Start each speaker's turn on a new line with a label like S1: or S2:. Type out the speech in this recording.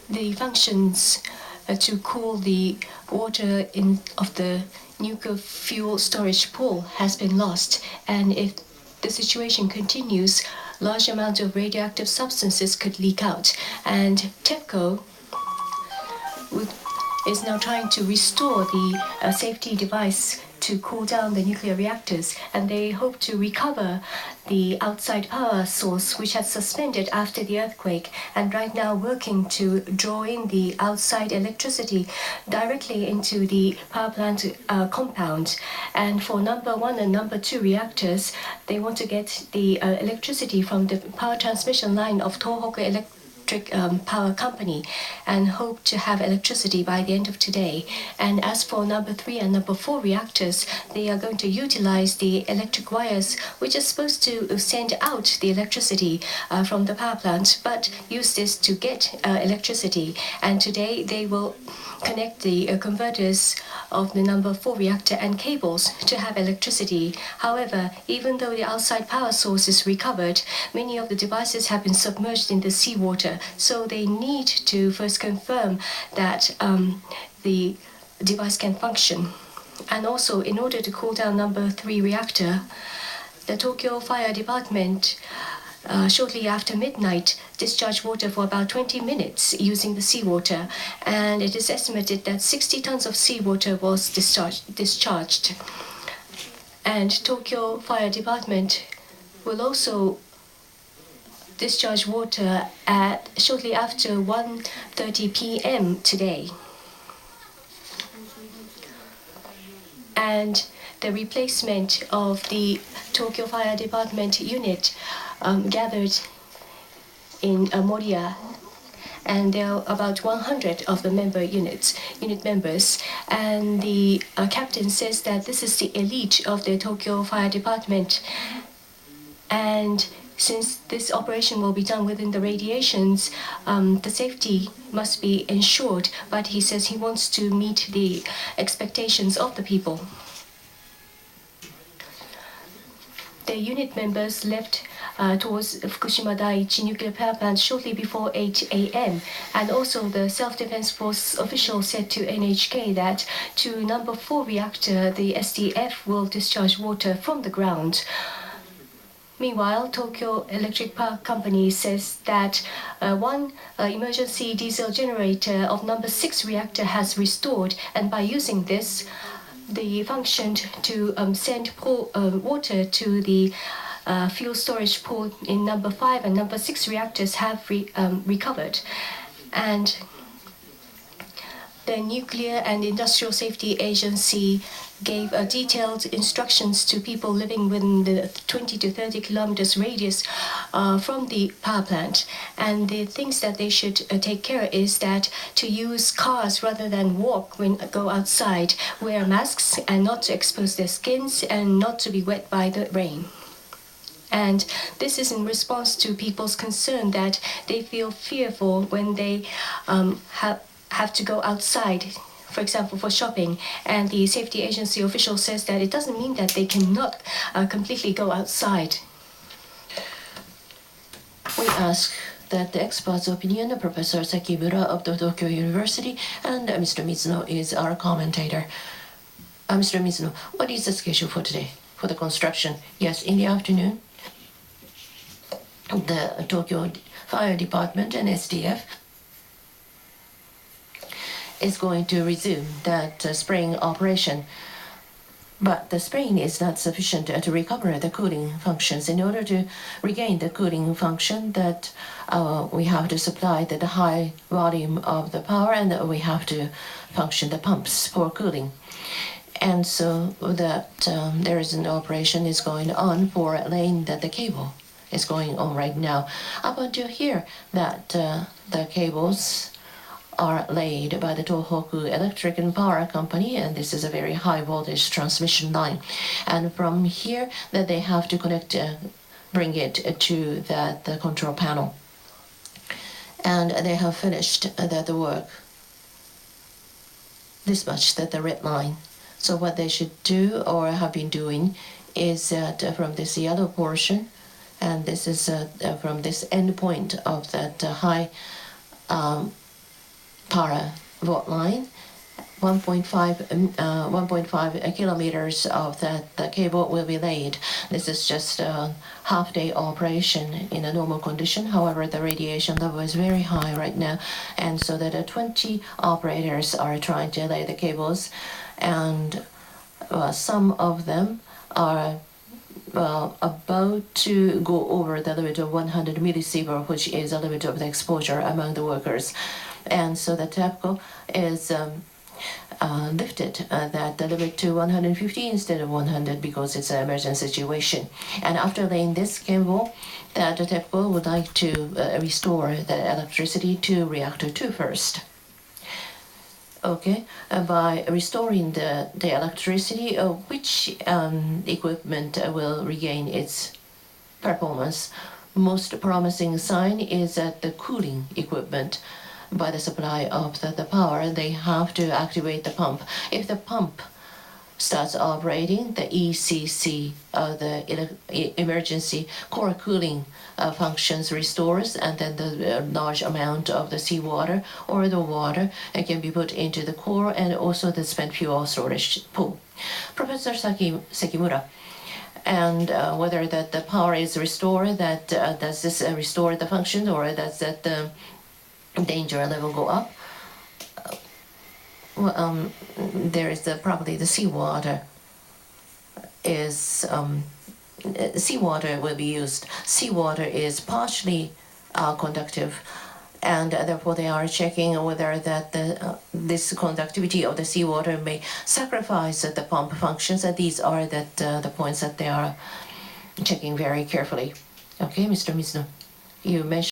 S1: the functions to cool the water of the nuclear fuel storage pool has been lost, and if the situation continues, large amounts of radioactive substances could leak out. And TEPCO is now trying to restore the safety device to cool down the nuclear reactors, and they hope to recover the outside power source which has suspended after the earthquake, and right now working to draw in the outside electricity directly into the power plant compound. And for number 1 and number 2 reactors, they want to get the electricity from the power transmission line of Tohoku Electric Power Company and hope to have electricity by the end of today. And as for number 3 and number 4 reactors, they are going to utilize the electric wires which are supposed to send out the electricity from the power plant, but use this to get electricity. And today they will connect the converters of the number 4 reactor and cables to have electricity. However, even though the outside power source is recovered, many of the devices have been submerged in the seawater, so they need to first confirm that the device can function. And also, in order to cool down number 3 reactor, the Tokyo Fire Department shortly after midnight discharged water for about 20 minutes using the seawater, and it is estimated that 60 tons of seawater was discharged. And Tokyo Fire Department will also discharge water at shortly after 1:30 p.m. today. And the replacement of the Tokyo Fire Department unit gathered in Moriya, and there are about 100 of the unit members. And the captain says that this is the elite of the Tokyo Fire Department. And since this operation will be done within the radiations, the safety must be ensured, but he says he wants to meet the expectations of the people. The unit members left towards Fukushima Daiichi nuclear power plant shortly before 8 a.m. And also the Self-Defense Force official said to NHK that to number 4 reactor, the SDF will discharge water from the ground. Meanwhile, Tokyo Electric Power Company says that one emergency diesel generator of number 6 reactor has restored, and by using this, the function to send water to the fuel storage pool in number 5 and number 6 reactors have recovered. And the Nuclear and Industrial Safety Agency gave detailed instructions to people living within the 20 to 30 kilometers radius from the power plant. And the things that they should take care of is that to use cars rather than walk when go outside, wear masks and not to expose their skins and not to be wet by the rain. And this is in response to people's concern that they feel fearful when they have to go outside, for example, for shopping. And the safety agency official says that it doesn't mean that they cannot completely go outside.
S2: We ask that the expert's opinion, Professor Sekimura of the Tokyo University, and Mr. Mizuno is our commentator. Mr. Mizuno, what is the schedule for today for the construction? Yes, in the afternoon, the Tokyo Fire Department and SDF is going to resume that spraying operation. But the spraying is not sufficient to recover the cooling functions. In order to regain the cooling function, that we have to supply the high volume of the power, and we have to function the pumps for cooling. And so that there is an operation is going on for laying that the cable is going on right now. Up until here, that the cables are laid by the Tohoku Electric and Power Company, and this is a very high voltage transmission line. And from here, that they have to connect, bring it to the control panel. And they have finished the work. This much, that the red line. So what they should do or have been doing is that from this yellow portion, and this is from this end point of that high para-volt line. 1.5 kilometers of that cable will be laid. This is just a half-day operation in a normal condition. However, the radiation level is very high right now, and so that 20 operators are trying to lay the cables, and some of them are about to go over the limit of 100 millisievert, which is a limit of the exposure among the workers. And so the TEPCO is lifted that the limit to 150 instead of 100 because it's an emergency situation. And after laying this cable, that the TEPCO would like to restore the electricity to reactor 2 first. Okay, by restoring the electricity, which equipment will regain its performance? Most promising sign is that the cooling equipment. By the supply of the power, they have to activate the pump. If the pump starts operating, the ECC, the emergency core cooling functions restores, and then the large amount of the seawater or the water can be put into the core and also the spent fuel storage pool. Professor Sekimura, and whether that the power is restored, that does this restore the function, or does that the danger level go up? There is probably the seawater is seawater will be used. Seawater is partially conductive, and therefore they are checking whether that this conductivity of the seawater may sacrifice the pump functions. And these are the points that they are checking very carefully. Okay, Mr. Mizuno, you mentioned